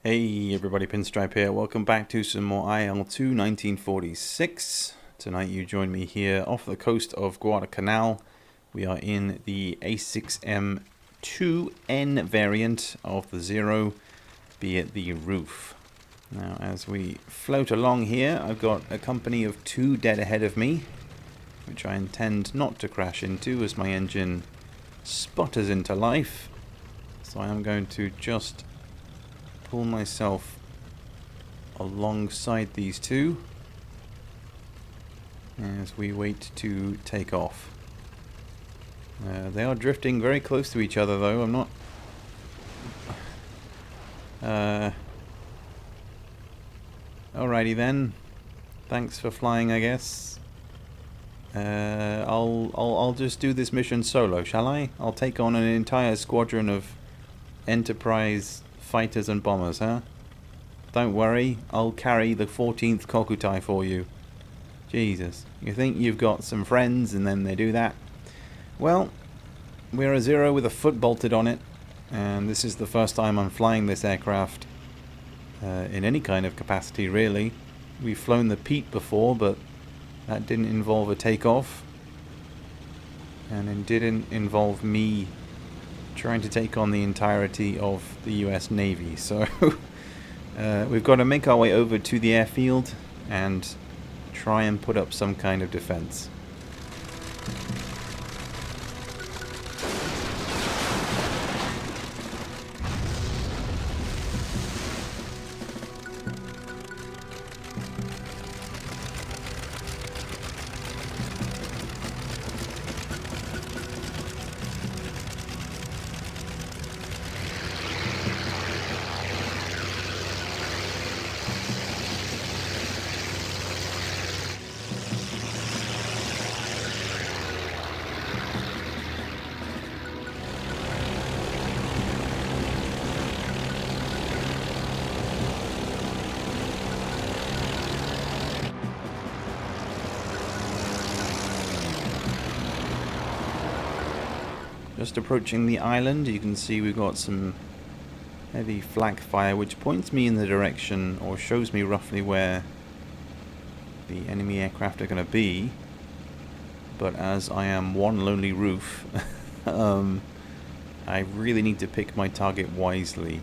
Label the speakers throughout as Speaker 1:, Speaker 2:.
Speaker 1: Hey everybody, Pinstripe here. Welcome back to some more IL-2 1946. Tonight you join me here off the coast of Guadalcanal. We are in the A6M2-N variant of the Zero, be it the Rufe. Now as we float along here, I've got a company of two dead ahead of me, which I intend not to crash into as my engine sputters into life. So I am going to just pull myself alongside these two as we wait to take off. They are drifting very close to each other though. I'm not alrighty then, thanks for flying, I guess. I'll just do this mission solo, shall I? I'll take on an entire squadron of Enterprise fighters and bombers, huh? Don't worry, I'll carry the 14th Kokutai for you. Jesus, you think you've got some friends and then they do that? Well, we're a Zero with a foot bolted on it, and this is the first time I'm flying this aircraft in any kind of capacity, really. We've flown the Pete before, but that didn't involve a takeoff, and it didn't involve me trying to take on the entirety of the US Navy. So we've got to make our way over to the airfield and try and put up some kind of defense. Just approaching the island, you can see we've got some heavy flak fire, which points me in the direction, or shows me roughly where the enemy aircraft are going to be. But as I am one lonely Rufe, I really need to pick my target wisely.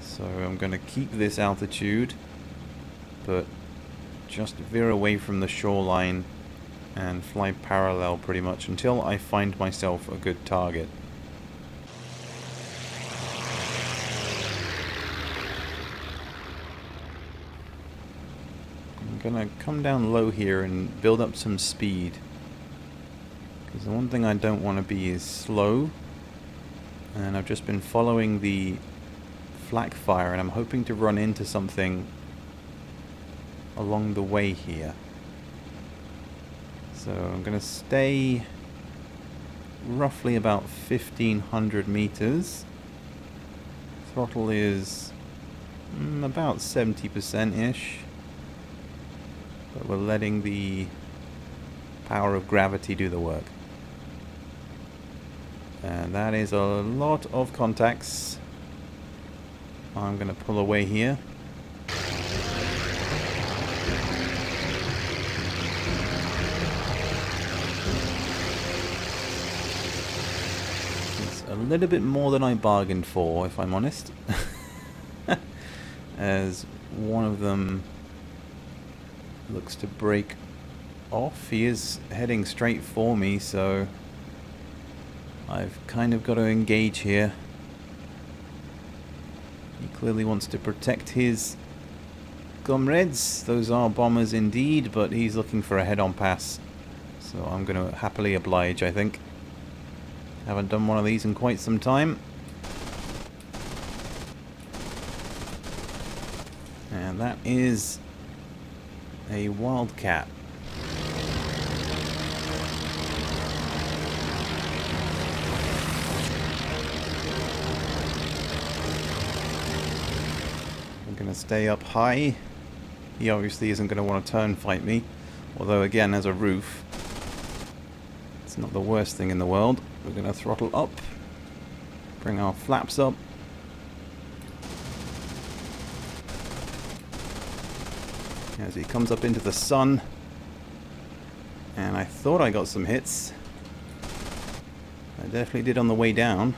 Speaker 1: So I'm going to keep this altitude, but just veer away from the shoreline and fly parallel pretty much until I find myself a good target. I'm gonna come down low here and build up some speed, because the one thing I don't want to be is slow, and I've just been following the flak fire and I'm hoping to run into something along the way here. So I'm going to stay roughly about 1500 meters. Throttle is about 70%-ish. But we're letting the power of gravity do the work. And that is a lot of contacts. I'm going to pull away here. A little bit more than I bargained for, if I'm honest. As one of them looks to break off. He is heading straight for me, so I've kind of got to engage here. He clearly wants to protect his comrades. Those are bombers indeed, but he's looking for a head-on pass. So I'm going to happily oblige, I think. Haven't done one of these in quite some time. And that is a Wildcat. I'm going to stay up high. He obviously isn't going to want to turn fight me. Although again, as a Rufe, it's not the worst thing in the world. We're going to throttle up, bring our flaps up, as he comes up into the sun. And I thought I got some hits. I definitely did on the way down.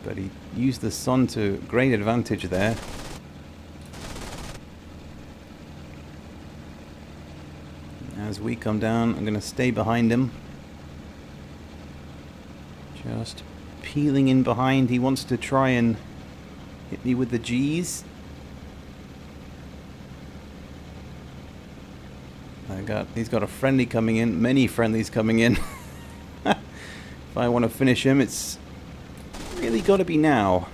Speaker 1: But he used the sun to great advantage there. As we come down, I'm going to stay behind him. Just peeling in behind. He wants to try and hit me with the G's. He's got a friendly coming in, many friendlies coming in. If I want to finish him, it's really got to be now.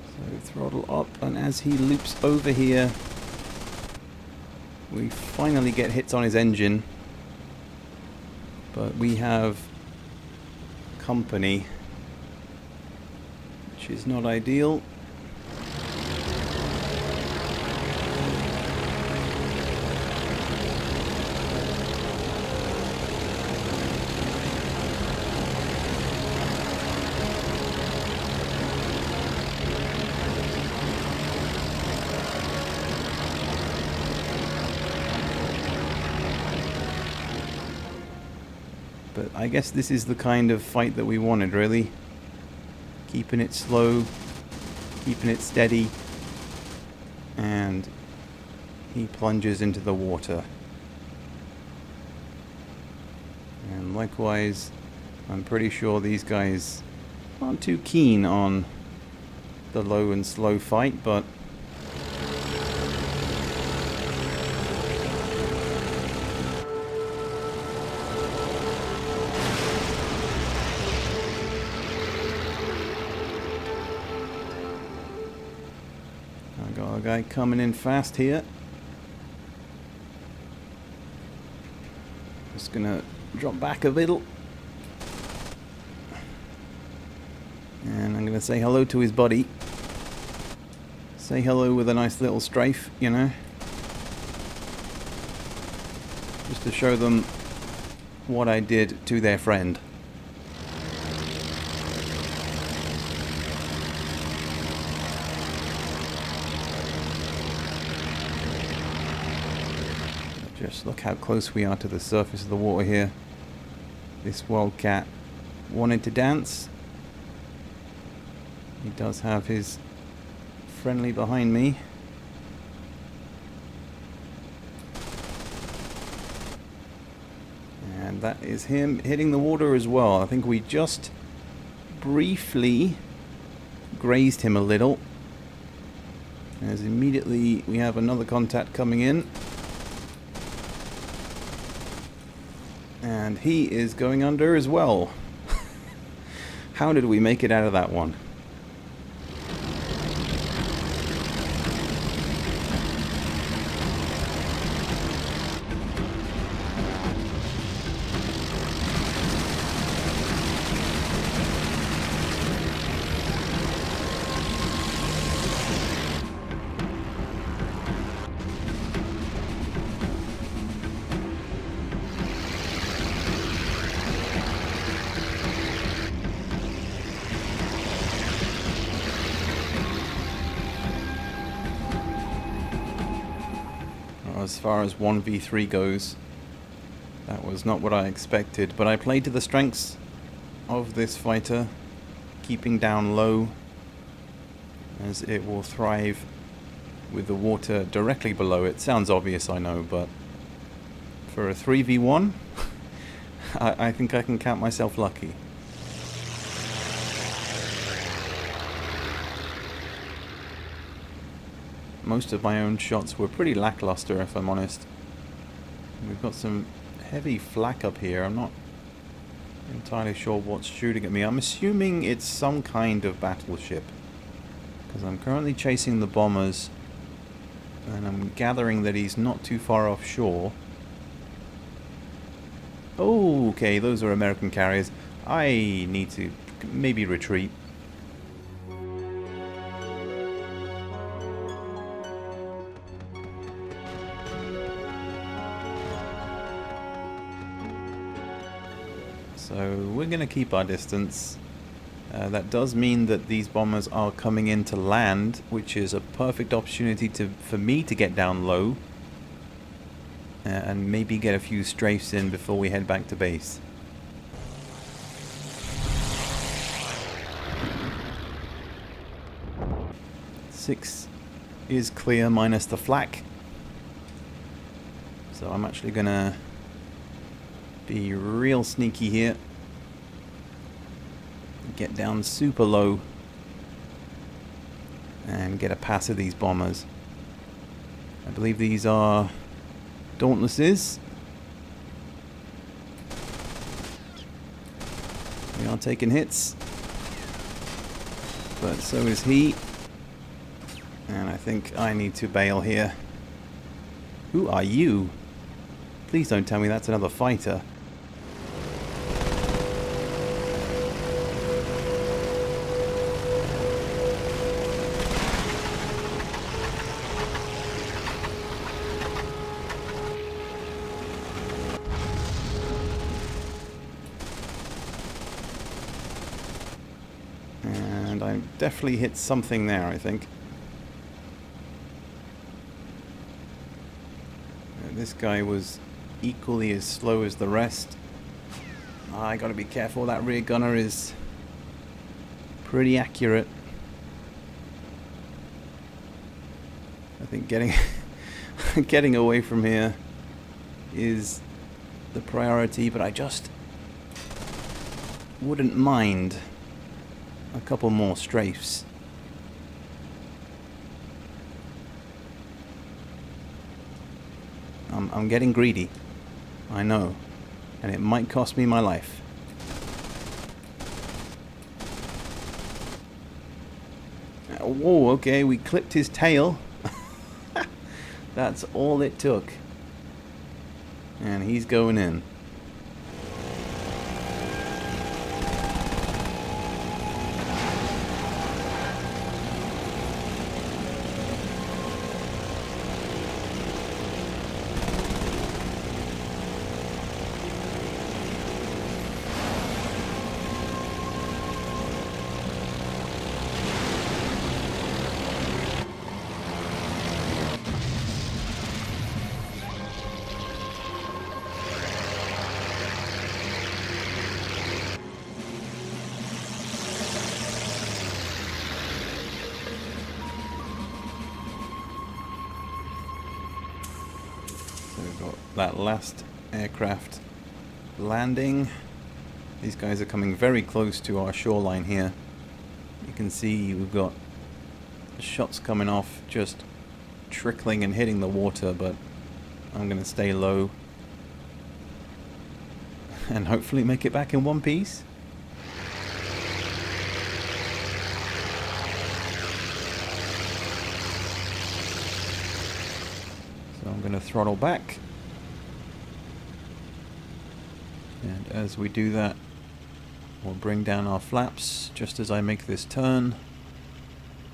Speaker 1: So throttle up, and as he loops over here, we finally get hits on his engine. But we have company, which is not ideal. But I guess this is the kind of fight that we wanted, really. Keeping it slow, keeping it steady, and he plunges into the water. And likewise, I'm pretty sure these guys aren't too keen on the low and slow fight, but I got a guy coming in fast here. Just gonna drop back a little. And I'm gonna say hello to his buddy. Say hello with a nice little strafe, you know. Just to show them what I did to their friend. Just look how close we are to the surface of the water here. This wildcat wanted to dance. He does have his friendly behind me. And that is him hitting the water as well. I think we just briefly grazed him a little. As immediately we have another contact coming in. And he is going under as well. How did we make it out of that one? As far as 1v3 goes, that was not what I expected, but I played to the strengths of this fighter, keeping down low, as it will thrive with the water directly below it. Sounds obvious, I know, but for a 3v1, I think I can count myself lucky. Most of my own shots were pretty lackluster, if I'm honest. We've got some heavy flak up here. I'm not entirely sure what's shooting at me. I'm assuming it's some kind of battleship, because I'm currently chasing the bombers, and I'm gathering that he's not too far offshore. Oh, okay, those are American carriers. I need to maybe retreat. So we're going to keep our distance. That does mean that these bombers are coming in to land, which is a perfect opportunity for me to get down low and maybe get a few strafes in before we head back to base. Six is clear minus the flak. So I'm actually gonna be real sneaky here. Get down super low and get a pass of these bombers. I believe these are Dauntlesses. We are taking hits, but so is he. And I think I need to bail here. Who are you? Please don't tell me that's another fighter. And I definitely hit something there, I think. This guy was equally as slow as the rest. I gotta be careful, that rear gunner is pretty accurate. I think getting away from here is the priority, but I just wouldn't mind a couple more strafes. I'm getting greedy, I know, and it might cost me my life. Whoa, okay, we clipped his tail. That's all it took. And he's going in. So we've got that last aircraft landing. These guys are coming very close to our shoreline here. You can see we've got shots coming off, just trickling and hitting the water, but I'm going to stay low and hopefully make it back in one piece. So I'm going to throttle back, and as we do that, we'll bring down our flaps just as I make this turn,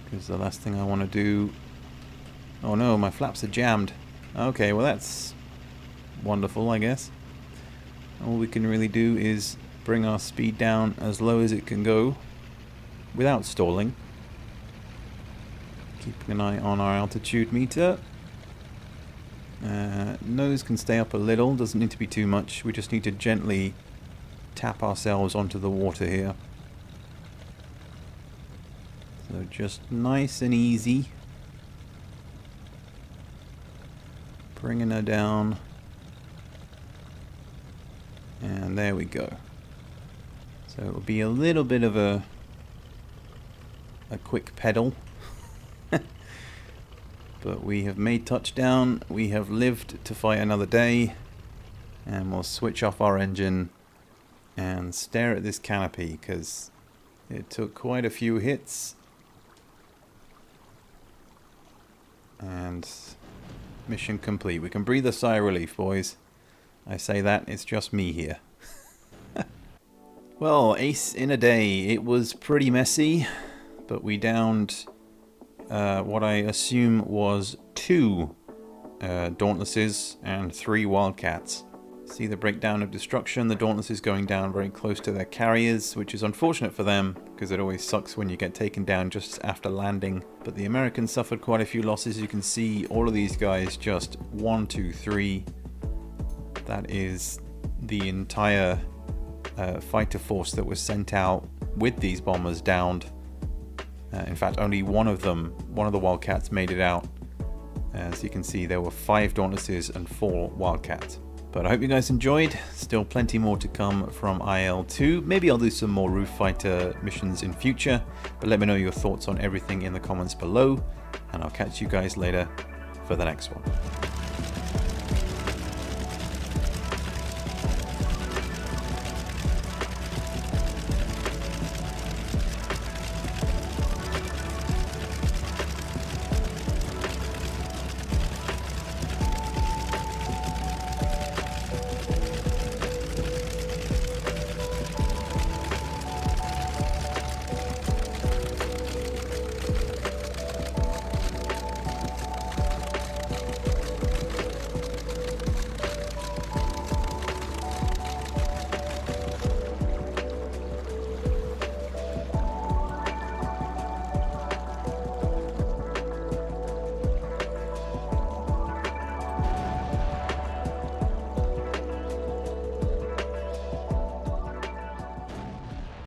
Speaker 1: because the last thing I want to do... Oh no, my flaps are jammed. Okay, well that's wonderful, I guess. All we can really do is bring our speed down as low as it can go without stalling. Keeping an eye on our altitude meter. Nose can stay up a little, doesn't need to be too much. We just need to gently tap ourselves onto the water here. So just nice and easy. Bringing her down. And there we go. So it will be a little bit of a quick pedal. But we have made touchdown, we have lived to fight another day, and we'll switch off our engine and stare at this canopy, because it took quite a few hits. And mission complete. We can breathe a sigh of relief, boys. I say that, it's just me here. Well, ace in a day. It was pretty messy, but we downed what I assume was 2 Dauntlesses and 3 Wildcats. See the breakdown of destruction. The Dauntless is going down very close to their carriers, which is unfortunate for them because it always sucks when you get taken down just after landing. But the Americans suffered quite a few losses. You can see all of these guys just 1, 2, 3. That is the entire fighter force that was sent out with these bombers downed. In fact, only one of them, one of the Wildcats, made it out. As you can see, there were 5 Dauntlesses and 4 Wildcats. But I hope you guys enjoyed. Still plenty more to come from IL-2. Maybe I'll do some more Rufe fighter missions in future. But let me know your thoughts on everything in the comments below. And I'll catch you guys later for the next one.